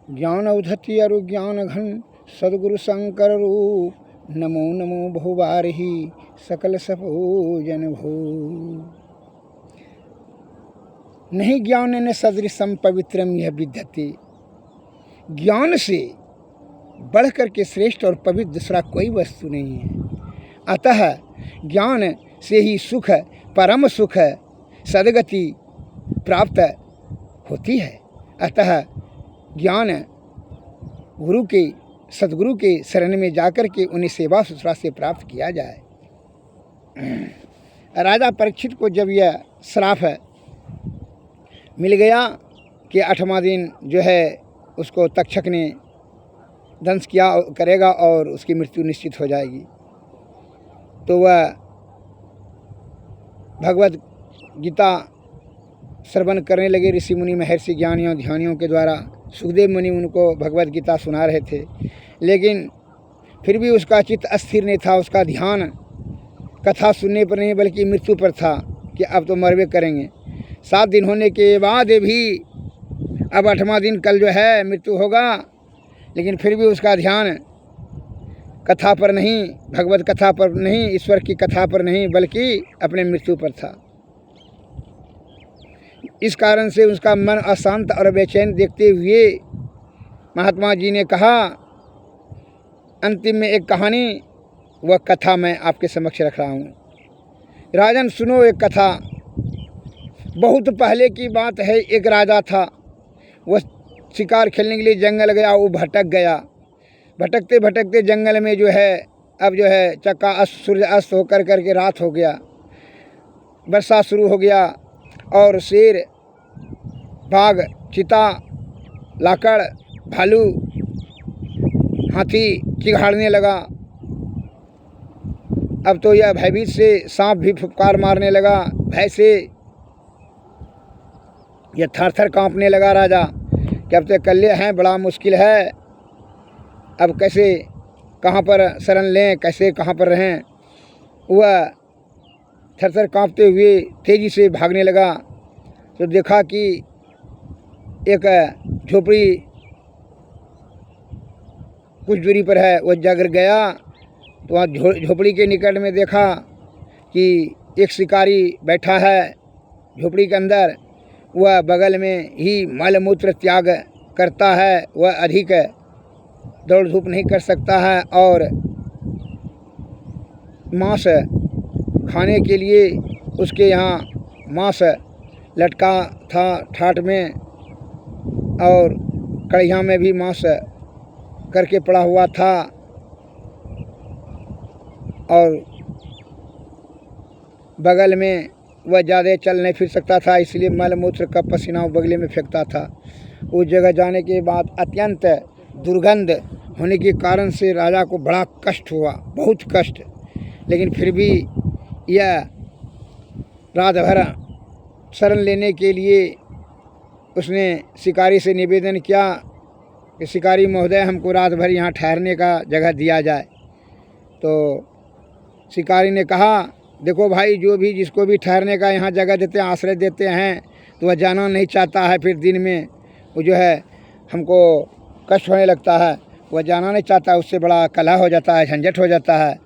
ज्ञान उधति अरु ज्ञान घन सदगुरु शंकर रूप नमो नमो बहुबारही सकल सपूजन भो। नहीं ज्ञान न सदृशम पवित्रम यह विद्यते। ज्ञान से बढ़ करके श्रेष्ठ और पवित्र दूसरा कोई वस्तु नहीं है। अतः ज्ञान से ही सुख, परम सुख, सदगति प्राप्त होती है। अतः ज्ञान गुरु के, सदगुरु के शरण में जाकर के उन्हें सेवा सुश्रा से प्राप्त किया जाए। राजा परीक्षित को जब यह श्राप मिल गया कि 8वां दिन जो है उसको तक्षक ने दंश किया करेगा और उसकी मृत्यु निश्चित हो जाएगी, तो वह भगवत गीता श्रवण करने लगे। ऋषि मुनि महर्षि ज्ञानियों ध्यानियों के द्वारा सुखदेव मुनि उनको भगवत गीता सुना रहे थे, लेकिन फिर भी उसका चित्त अस्थिर नहीं था। उसका ध्यान कथा सुनने पर नहीं बल्कि मृत्यु पर था कि अब तो मरवे करेंगे। 7 दिन होने के बाद भी अब 8वां दिन कल जो है मृत्यु होगा, लेकिन फिर भी उसका ध्यान कथा पर नहीं, भगवत कथा पर नहीं, ईश्वर की कथा पर नहीं बल्कि अपने मृत्यु पर था। इस कारण से उसका मन अशांत और बेचैन देखते हुए महात्मा जी ने कहा, अंतिम में एक कहानी, वह कथा मैं आपके समक्ष रख रहा हूँ। राजन सुनो एक कथा। बहुत पहले की बात है। एक राजा था, वह शिकार खेलने के लिए जंगल गया। वो भटक गया। भटकते भटकते जंगल में जो है अब जो है चक्का सूर्य अस्त होकर करके रात हो गया, वर्षा शुरू हो गया और शेर, बाघ, चीता, लाकड़, भालू, हाथी चिघाड़ने लगा। अब तो यह भयभीत से सांप भी फुफकार मारने लगा। भय से यह थर थर काँपने लगा राजा कि अब तो अकेले हैं, बड़ा मुश्किल है। अब कैसे कहाँ पर शरण लें, कैसे कहाँ पर रहें। वह थर थर काँपते हुए तेज़ी से भागने लगा तो देखा कि एक झोपड़ी कुछ दूरी पर है। वह जग गया तो वहाँ झोपड़ी के निकट में देखा कि एक शिकारी बैठा है झोपड़ी के अंदर। वह बगल में ही मल मूत्र त्याग करता है। वह अधिक दौड़ धूप नहीं कर सकता है और मांस खाने के लिए उसके यहाँ मांस लटका था ठाट में और कढ़िया में भी मांस करके पड़ा हुआ था और बगल में वह ज़्यादा चल नहीं फिर सकता था, इसलिए मल मूत्र का पसीना बगले में फेंकता था। उस जगह जाने के बाद अत्यंत दुर्गंध होने के कारण से राजा को बड़ा कष्ट हुआ, बहुत कष्ट। लेकिन फिर भी यह रात भर शरण लेने के लिए उसने शिकारी से निवेदन किया कि शिकारी महोदय, हमको रात भर यहाँ ठहरने का जगह दिया जाए। तो शिकारी ने कहा, देखो भाई, जो भी जिसको भी ठहरने का यहाँ जगह देते हैं, आश्रय देते हैं, तो वह जाना नहीं चाहता है। फिर दिन में वो जो है हमको कष्ट होने लगता है, वह जाना नहीं चाहता। उससे बड़ा कलह हो जाता है, झंझट हो जाता है,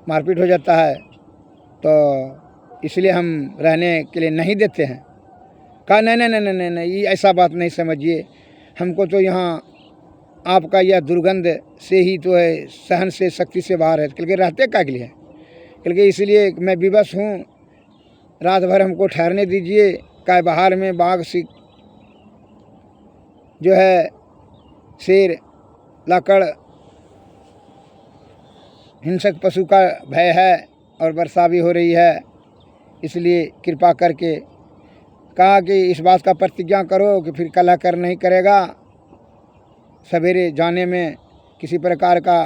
मारपीट हो जाता है, तो इसलिए हम रहने के लिए नहीं देते हैं। कहा नहीं नहीं नहीं नहीं नहीं, ये ऐसा बात नहीं समझिए। हमको तो यहाँ आपका यह दुर्गंध से ही तो है, सहन से शक्ति से बाहर है। क्योंकि रहते क्या के लिए, क्योंकि इसलिए मैं विवश हूँ, रात भर हमको ठहरने दीजिए। क्या बाहर में बाघ जो है, शेर, लाकड़, हिंसक पशु का भय है और वर्षा भी हो रही है, इसलिए कृपा करके कहा कि इस बात का प्रतिज्ञा करो कि फिर कलह कर नहीं करेगा, सवेरे जाने में किसी प्रकार का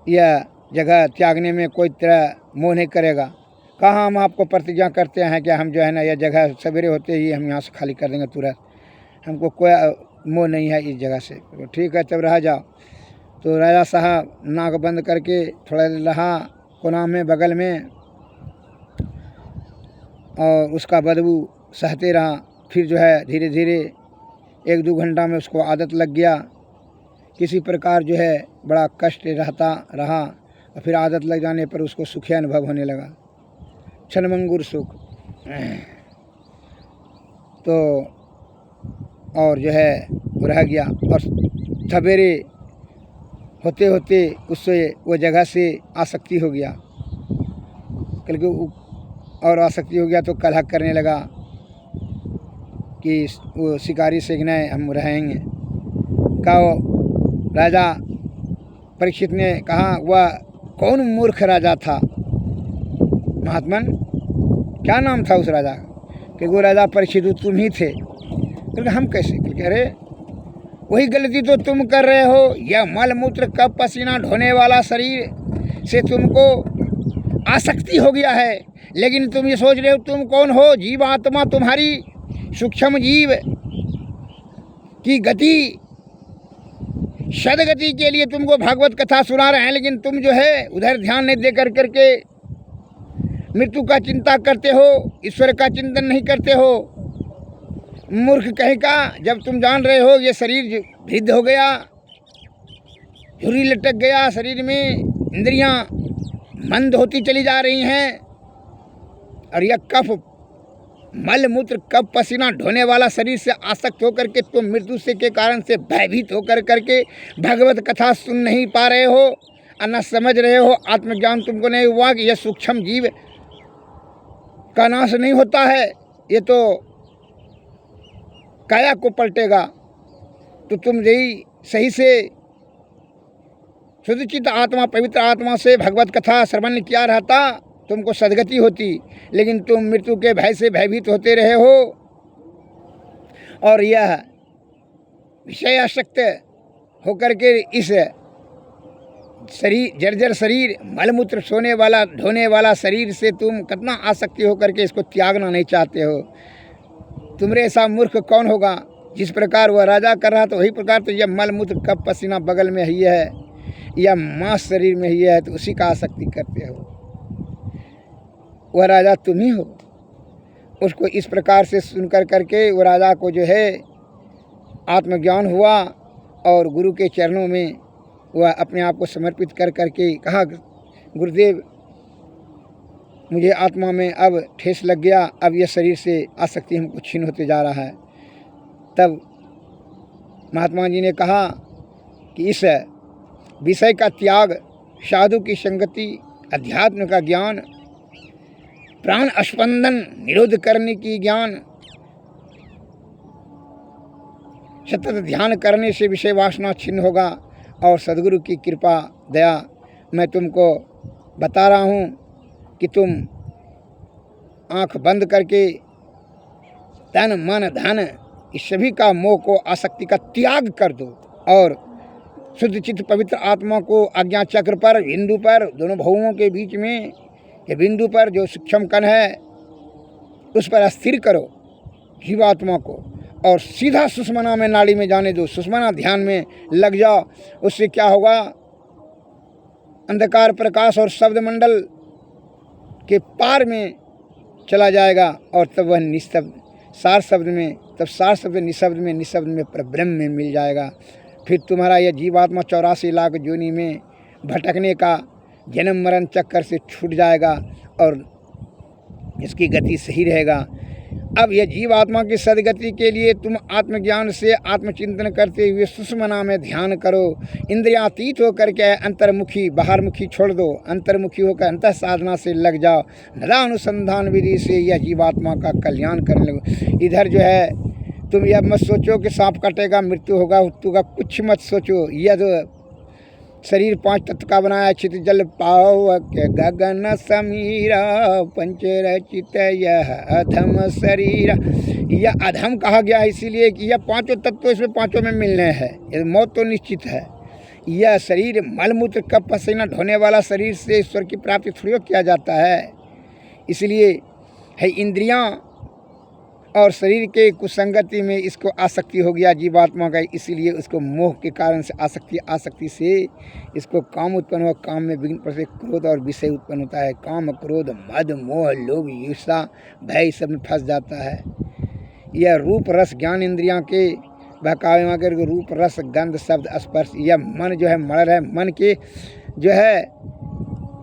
यह जगह त्यागने में कोई तरह मोह नहीं करेगा। कहा हम आपको प्रतिज्ञा करते हैं कि हम जो है ना, यह जगह सवेरे होते ही हम यहाँ से खाली कर देंगे तुरंत, हमको कोई मोह नहीं है इस जगह से। तो ठीक है, तब रह जाओ। तो राजा साहब नाक बंद करके थोड़ा रहा कोना में बगल में और उसका बदबू सहते रहा। फिर जो है धीरे धीरे 1-2 घंटा में उसको आदत लग गया। किसी प्रकार जो है बड़ा कष्ट रहता रहा और फिर आदत लग जाने पर उसको सुखी अनुभव होने लगा, क्षणभंगुर सुख। तो और जो है वो रह गया और सवेरे होते होते उससे वो जगह से आसक्ति हो गया, क्योंकि और आसक्ति हो गया तो कलह करने लगा कि वो शिकारी सीखना है, हम रहेंगे। कहा राजा परीक्षित ने कहा, वह कौन मूर्ख राजा था महात्मन? क्या नाम था उस राजा? कि वो राजा परीक्षित तुम ही थे। क्योंकि हम कैसे? क्योंकि अरे वही गलती तो तुम कर रहे हो। यह मल मूत्र कप पसीना ढोने वाला शरीर से तुमको आसक्ति हो गया है, लेकिन तुम ये सोच रहे हो तुम कौन हो? जीव आत्मा तुम्हारी सूक्ष्म जीव की गति सदगति के लिए तुमको भागवत कथा सुना रहे हैं, लेकिन तुम जो है उधर ध्यान नहीं दे करके मृत्यु का चिंता करते हो, ईश्वर का चिंतन नहीं करते हो। मूर्ख कहीं का, जब तुम जान रहे हो ये शरीर वृद्ध हो गया, झुर्री लटक गया शरीर में, इंद्रियां मंद होती चली जा रही हैं, और यह कफ मल मूत्र कप पसीना ढोने वाला शरीर से आसक्त होकर के तुम मृत्यु से के कारण से भयभीत होकर करके भगवत कथा सुन नहीं पा रहे हो और न समझ रहे हो, आत्मज्ञान तुमको नहीं हुआ कि यह सूक्ष्म जीव का नाश नहीं होता है, ये तो काया को पलटेगा। तो तुम यही सही से शुद्धचित्त आत्मा पवित्र आत्मा से भगवत कथा श्रवण किया रहता, तुमको सदगति होती, लेकिन तुम मृत्यु के भय से भयभीत होते रहे हो और यह विषय आसक्त होकर के इस शरीर जर्जर शरीर मलमूत्र सोने वाला ढोने वाला शरीर से तुम कितना आसक्ति होकर के इसको त्यागना नहीं चाहते हो। तुमरे ऐसा मूर्ख कौन होगा? जिस प्रकार वह राजा कर रहा था वही प्रकार तो यह मलमूत्र कप पसीना बगल में ही है, या मांस शरीर में ही है, तो उसी का आसक्ति करते हो। वह राजा तुम ही हो। उसको इस प्रकार से सुनकर करके वो राजा को जो है आत्मज्ञान हुआ और गुरु के चरणों में वह अपने आप को समर्पित कर करके कहा, गुरुदेव मुझे आत्मा में अब ठेस लग गया, अब यह शरीर से आसक्ति हमको छीन होते जा रहा है। तब महात्मा जी ने कहा कि इस विषय का त्याग, साधु की संगति, अध्यात्म का ज्ञान, प्राण स्पंदन निरोध करने की ज्ञान, सतत ध्यान करने से विषय वासना छिन्न होगा और सद्गुरु की कृपा दया मैं तुमको बता रहा हूँ कि तुम आँख बंद करके तन मन धन इस सभी का मोह को आसक्ति का त्याग कर दो और शुद्ध चित्त पवित्र आत्मा को आज्ञा चक्र पर, बिंदु पर, दोनों भवों के बीच में के बिंदु पर जो सूक्ष्म कण है उस पर स्थिर करो जीवात्मा को और सीधा सुषमना में नाड़ी में जाने दो। सुषमना ध्यान में लग जाओ। उससे क्या होगा? अंधकार प्रकाश और शब्द मंडल के पार में चला जाएगा और तब वह निस्तब्ध सार शब्द में, तब सार शब्द निशब्द में, निशब्द में परब्रह्म में मिल जाएगा। फिर तुम्हारा यह जीवात्मा 84 लाख योनि में भटकने का जन्म मरण चक्कर से छूट जाएगा और इसकी गति सही रहेगा। अब यह जीवात्मा की सदगति के लिए तुम आत्मज्ञान से आत्मचिंतन करते हुए सुषमना में ध्यान करो। इंद्रियातीत होकर के अंतर्मुखी बाहरमुखी छोड़ दो, अंतर्मुखी होकर अंतः साधना से लग जाओ। नदा अनुसंधान विधि से यह जीवात्मा का कल्याण करने लगो। इधर जो है तुम यह मत सोचो कि सांप काटेगा मृत्यु होगा, मृत्यु का कुछ मत सोचो। यह जो शरीर 5 तत्व का बनाया, चित जल पावक गगन समीरा पंच रचित यह अधम शरीर। यह अधम कहा गया है इसीलिए कि यह 5 तत्व इसमें 5 में मिलने हैं, यह मौत तो निश्चित है। यह शरीर मलमूत्र कप पसीना ढोने वाला शरीर से ईश्वर की प्राप्ति थोड़ी किया जाता है। इसलिए है इंद्रियां और शरीर के कुसंगति में इसको आसक्ति हो गया जीवात्मा का, इसीलिए उसको मोह के कारण से आसक्ति से इसको काम उत्पन्न हुआ। काम में विघ्न पर से क्रोध और विषय उत्पन्न होता है। काम, क्रोध, मद, मोह, लोभ, ईर्षा, भय सब में फंस जाता है। यह रूप रस ज्ञान इंद्रियां के बहकावे मगर रूप रस गंध शब्द स्पर्श, यह मन जो है मर है, मन के जो है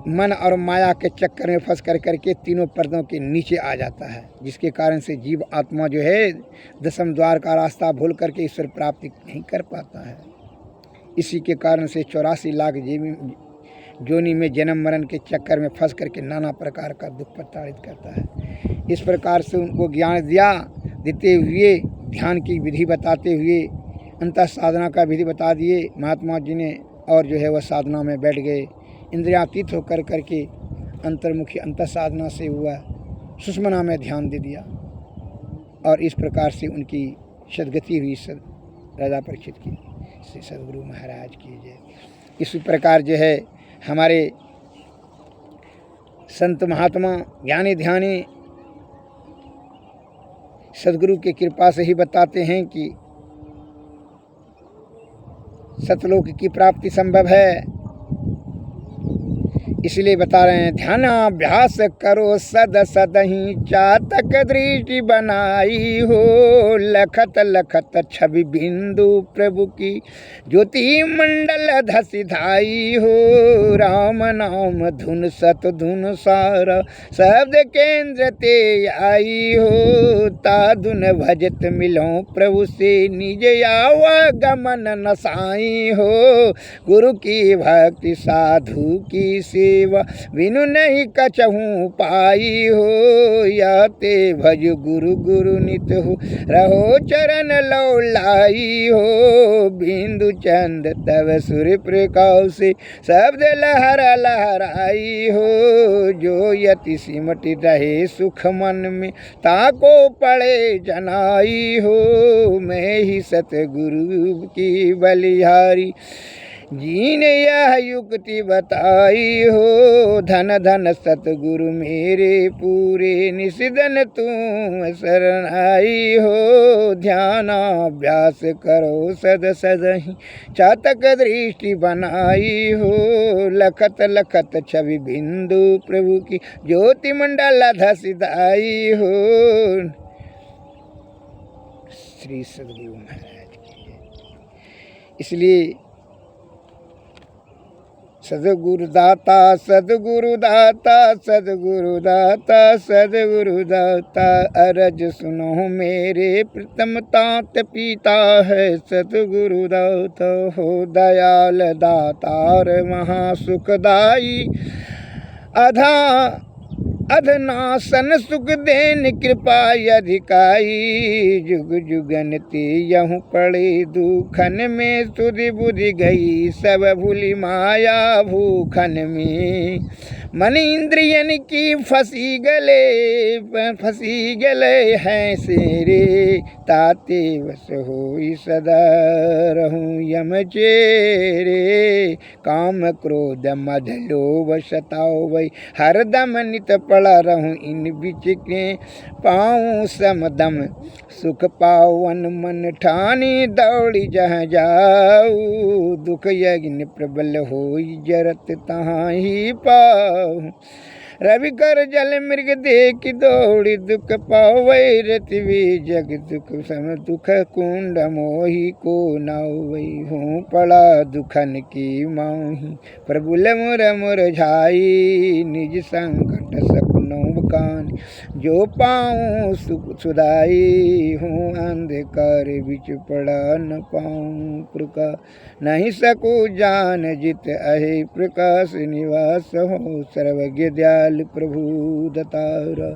मन और माया के चक्कर में फंस कर करके तीनों पर्दों के नीचे आ जाता है, जिसके कारण से जीव आत्मा जो है दसम द्वार का रास्ता भूल करके ईश्वर प्राप्ति नहीं कर पाता है। इसी के कारण से 84 लाख जोनी में जन्म मरण के चक्कर में फंस करके नाना प्रकार का दुख प्रताड़ित करता है। इस प्रकार से उनको ज्ञान देते हुए ध्यान की विधि बताते हुए अंतः साधना का विधि बता दिए महात्मा जी ने, और जो है वह साधना में बैठ गए। इंद्रियातीत होकर करके अंतर्मुखी अंतर साधना से हुआ सुषमना में ध्यान दे दिया, और इस प्रकार से उनकी सदगति हुई राजा परीक्षित की। श्री सद्गुरु महाराज की जय। इसी प्रकार जो है हमारे संत महात्मा ज्ञानी ध्यानी सद्गुरु की कृपा से ही बताते हैं कि सतलोक की प्राप्ति संभव है। इसलिए बता रहे हैं, ध्यानाभ्यास करो सद सदहि चातक दृष्टि बनाई हो, लखत लखत छवि बिंदु प्रभु की ज्योति मंडल धसि धाई हो, राम नाम धुन सत धुन सारा शब्द केंद्र ते आई हो, ताधुन भजत मिलो प्रभु से निज आवागमन नसाई हो, गुरु की भक्ति साधु की सेवा बिनु नहीं कछहु पाई हो, या ते भज गुरु गुरु नित हो रहो चरण लो लाई हो, बिंदु चंद तव सूर्य प्रकाश से शब्द लहर लहराई हो, जो यति सिमटि रहे सुख मन में ताको पड़े जनाई हो, मैं ही सतगुरु की बलिहारी जीने यह युक्ति बताई हो, धन धन सतगुरु मेरे पूरे निषिदन तुम शरण आई हो, ध्यानाभ्यास करो सद सदहि चातक दृष्टि बनाई हो, लखत लखत छवि बिंदु प्रभु की ज्योति मंडल धसि धाई हो। श्री सद्गुरु महाराज की। इसलिए सद्गुरुदाता सद्गुरुदाता सद्गुरुदाता सद्गुरुदाता, अरज सुनो मेरे प्रीतम तात पिता है सद्गुरुदाता हो, दयाल दातार महासुखदाई अधा अधनासन सुख देन कृपा अधिकाई, जुग जुगन ते यहूँ पड़े दुखन में, सुधि बुद्धि गई सब भूली माया भूखन में, मन इंद्रियन की फंसी गले हैं सेरे, ताते वश होई सदा रहूं यम चेरे, काम क्रोध मद लोभ सताओ वही हरदम नित पड़ा रहूं इन बिच के, पाऊं समदम सुख पावन मन ठानी दौड़ी जहाँ जाऊ, दुख यज्ञ प्रबल होई जरत तहाँ ही पाऊं, रवि कर जल मृग देख दौड़ी दुख पावै, रतिवी जग दुख सम दुख कुंड मोही को नावै, हूँ पड़ा दुखन की माही प्रभुल मुर मुरझाई, निज संकट सपनों कान जो पाऊँ सुख सुधाई, हूँ अंधकार बिच पड़ा न पाऊँ प्रकाश, नहीं सकूँ जान जित अहे प्रकाश निवास हो, सर्वज्ञ दयाल प्रभु दतारा,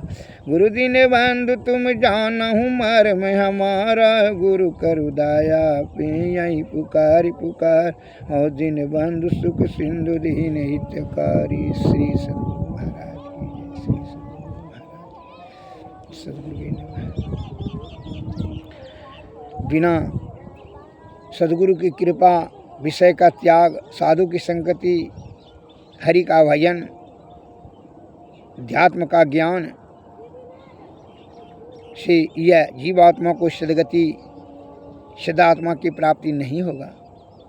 गुरु दीन बंधु तुम जानहु मर्म हमारा, गुरु करु दया पे यही पुकार पुकार, हो दीन बंधु सुख सिंधु दीन हितकारी। श्री सद्गुरु महाराज की जय। श्री सद्गुरु महाराज बिना सद्गुरु की कृपा, विषय का त्याग, साधु की संगति, हरि का भजन, अध्यात्म का ज्ञान से यह जीवात्मा को सदगति सदात्मा की प्राप्ति नहीं होगा।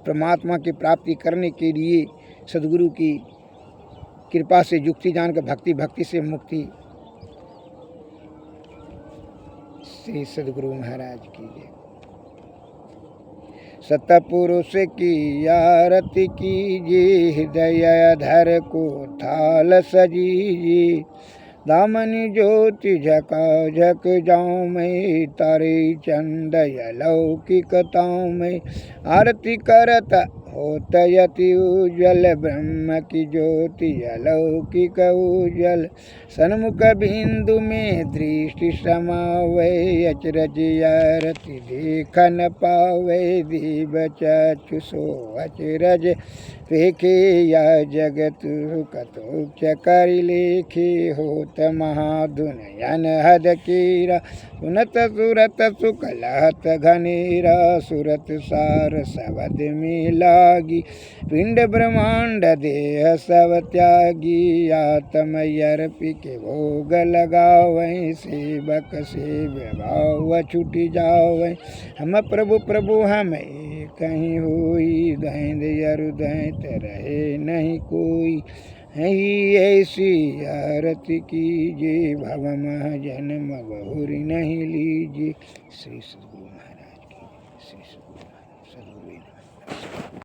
परमात्मा की प्राप्ति करने के लिए सद्गुरु की कृपा से युक्ति जान कर भक्ति, भक्ति से मुक्ति। श्री सद्गुरु महाराज की जय। सतपुरुष की आरती कीजिए, हृदय धर को थाल सजीजिए। दामनी ज्योति झका झक जाऊँ मैं, तारे चंद अलौकिकताओं में। आरती करत होत यति उज्ज्वल, ब्रह्म की ज्योति अलौकिक उज्ज्वल। सन्मुख बिंदु में दृष्टि समावे, अचरज आरती देख न पावे। दीव चक्षु सो अचरज देखे, या जगत कतोच कर लेखे। होत महाधुनयन हद कीरा, सुनत सुरत सुख लहत घनेरा। सुरत सार सबद में लागी, पिंड ब्रह्मांड देह सब त्यागी। आत्म अर्पि के भोग लगावें, सेवक सेव भाव छूट जावें। हम प्रभु प्रभु हम कहीं होई, दैंद अरुदैत रहे नहीं कोई। ऐसी आरती कीजिए, भव मह जन्म बहुरी नहीं लीजिए। श्री सद्गुरु महाराज की, श्री सद्गुरु सद्गुरु।